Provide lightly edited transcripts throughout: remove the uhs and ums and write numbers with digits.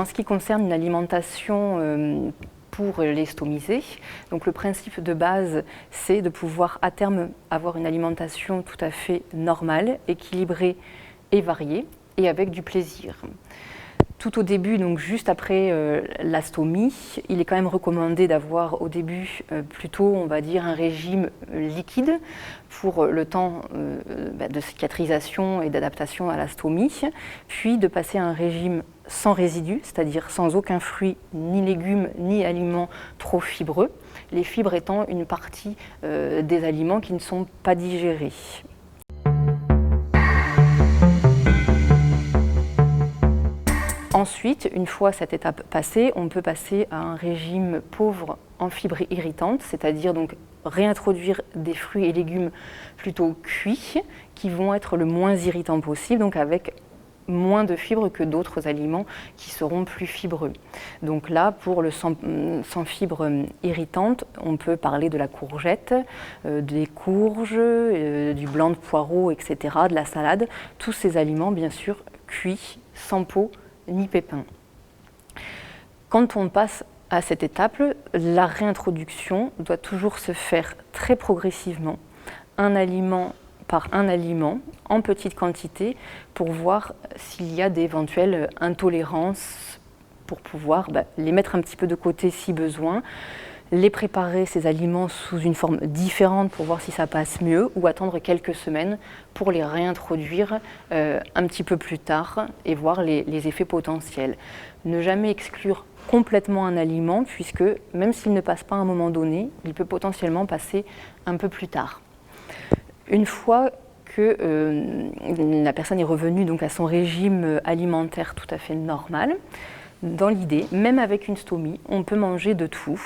En ce qui concerne une alimentation pour les stomisés, donc le principe de base, c'est de pouvoir à terme avoir une alimentation tout à fait normale, équilibrée et variée, et avec du plaisir. Tout au début, donc juste après la stomie, il est quand même recommandé d'avoir au début plutôt, on va dire, un régime liquide pour le temps de cicatrisation et d'adaptation à la stomie, puis de passer à un régime sans résidus, c'est-à-dire sans aucun fruit, ni légumes, ni aliments trop fibreux, les fibres étant une partie des aliments qui ne sont pas digérés. Ensuite, une fois cette étape passée, on peut passer à un régime pauvre en fibres irritantes, c'est-à-dire donc réintroduire des fruits et légumes plutôt cuits, qui vont être le moins irritants possible, donc avec moins de fibres que d'autres aliments qui seront plus fibreux. Donc là, pour le sans fibres irritantes, on peut parler de la courgette, des courges, du blanc de poireau, etc., de la salade, tous ces aliments bien sûr cuits, sans peau, ni pépins. Quand on passe à cette étape, la réintroduction doit toujours se faire très progressivement, un aliment par un aliment, en petite quantité, pour voir s'il y a d'éventuelles intolérances, pour pouvoir les mettre un petit peu de côté si besoin, les préparer, ces aliments, sous une forme différente pour voir si ça passe mieux, ou attendre quelques semaines pour les réintroduire un petit peu plus tard et voir les effets potentiels. Ne jamais exclure complètement un aliment, puisque même s'il ne passe pas à un moment donné, il peut potentiellement passer un peu plus tard. Une fois que la personne est revenue donc à son régime alimentaire tout à fait normal, dans l'idée, même avec une stomie, on peut manger de tout.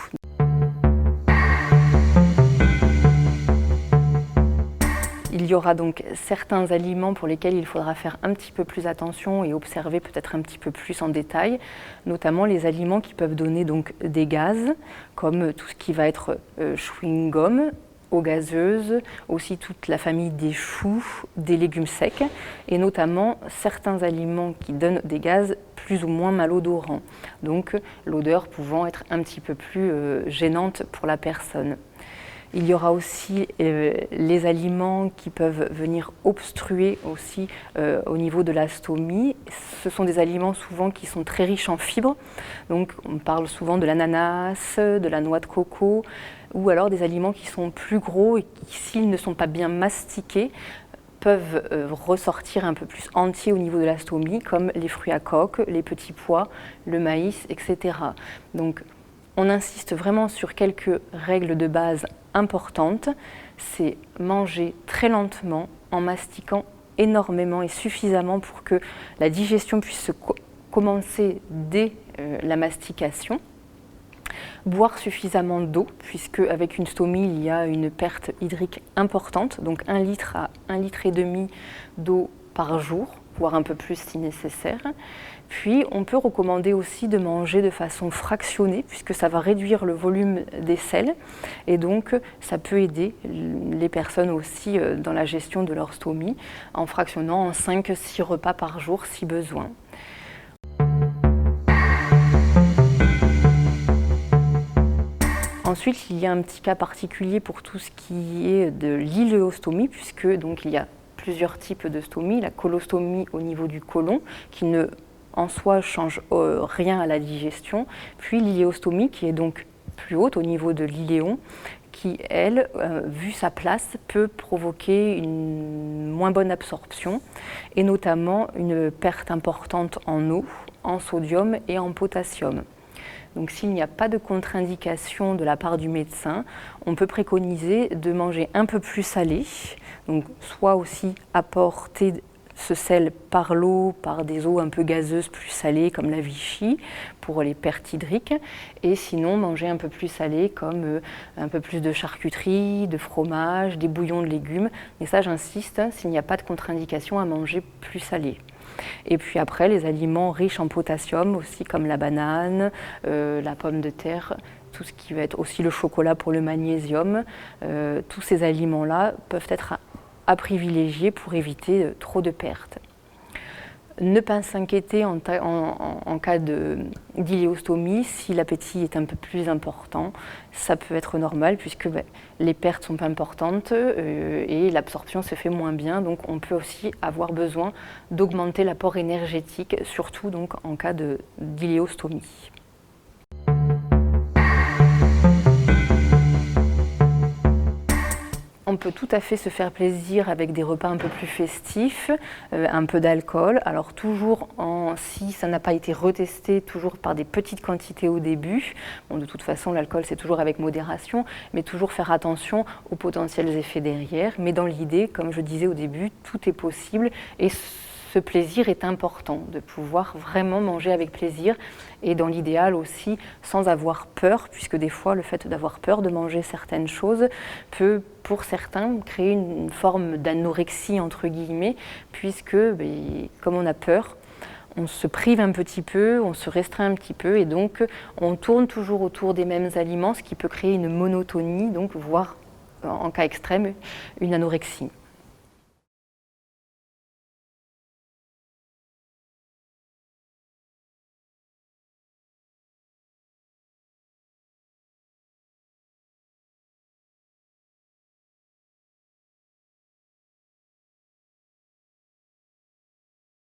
Il y aura donc certains aliments pour lesquels il faudra faire un petit peu plus attention et observer peut-être un petit peu plus en détail, notamment les aliments qui peuvent donner donc des gaz, comme tout ce qui va être chewing-gum, eau gazeuse, aussi toute la famille des choux, des légumes secs, et notamment certains aliments qui donnent des gaz plus ou moins malodorants, donc l'odeur pouvant être un petit peu plus gênante pour la personne. Il y aura aussi les aliments qui peuvent venir obstruer aussi au niveau de la stomie. Ce sont des aliments souvent qui sont très riches en fibres. Donc on parle souvent de l'ananas, de la noix de coco, ou alors des aliments qui sont plus gros et qui, s'ils ne sont pas bien mastiqués, peuvent ressortir un peu plus entiers au niveau de la stomie, comme les fruits à coque, les petits pois, le maïs, etc. Donc on insiste vraiment sur quelques règles de base importantes, c'est manger très lentement en mastiquant énormément et suffisamment pour que la digestion puisse commencer dès la mastication. Boire suffisamment d'eau, puisque avec une stomie, il y a une perte hydrique importante, donc 1 litre à 1,5 litre d'eau par jour, voire un peu plus si nécessaire. Puis on peut recommander aussi de manger de façon fractionnée, puisque ça va réduire le volume des selles, et donc ça peut aider les personnes aussi dans la gestion de leur stomie, en fractionnant en 5-6 repas par jour si besoin. Ensuite, il y a un petit cas particulier pour tout ce qui est de l'iléostomie, puisque donc il y a plusieurs types de stomie. La colostomie au niveau du côlon, qui ne en soi change rien à la digestion, puis l'iléostomie qui est donc plus haute au niveau de l'iléon, qui elle, vu sa place, peut provoquer une moins bonne absorption et notamment une perte importante en eau, en sodium et en potassium. Donc s'il n'y a pas de contre-indication de la part du médecin, on peut préconiser de manger un peu plus salé, donc soit aussi apporter ce sel par l'eau, par des eaux un peu gazeuses plus salées comme la Vichy pour les pertes hydriques, et sinon manger un peu plus salé comme un peu plus de charcuterie, de fromage, des bouillons de légumes. Et ça j'insiste, s'il n'y a pas de contre-indication à manger plus salé. Et puis après les aliments riches en potassium aussi comme la banane, la pomme de terre, tout ce qui va être aussi le chocolat pour le magnésium, tous ces aliments-là peuvent être à privilégier pour éviter trop de pertes. Ne pas s'inquiéter en cas d'iléostomie. Si l'appétit est un peu plus important, ça peut être normal puisque les pertes sont importantes et l'absorption se fait moins bien. Donc on peut aussi avoir besoin d'augmenter l'apport énergétique, surtout donc en cas d'iléostomie. On peut tout à fait se faire plaisir avec des repas un peu plus festifs, un peu d'alcool. Alors toujours, si ça n'a pas été retesté, toujours par des petites quantités au début. Bon, de toute façon, l'alcool c'est toujours avec modération, mais toujours faire attention aux potentiels effets derrière. Mais dans l'idée, comme je disais au début, tout est possible et ce plaisir est important, de pouvoir vraiment manger avec plaisir et dans l'idéal aussi sans avoir peur, puisque des fois le fait d'avoir peur de manger certaines choses peut pour certains créer une forme d'anorexie entre guillemets, puisque comme on a peur, on se prive un petit peu, on se restreint un petit peu et donc on tourne toujours autour des mêmes aliments, ce qui peut créer une monotonie, donc voire en cas extrême une anorexie.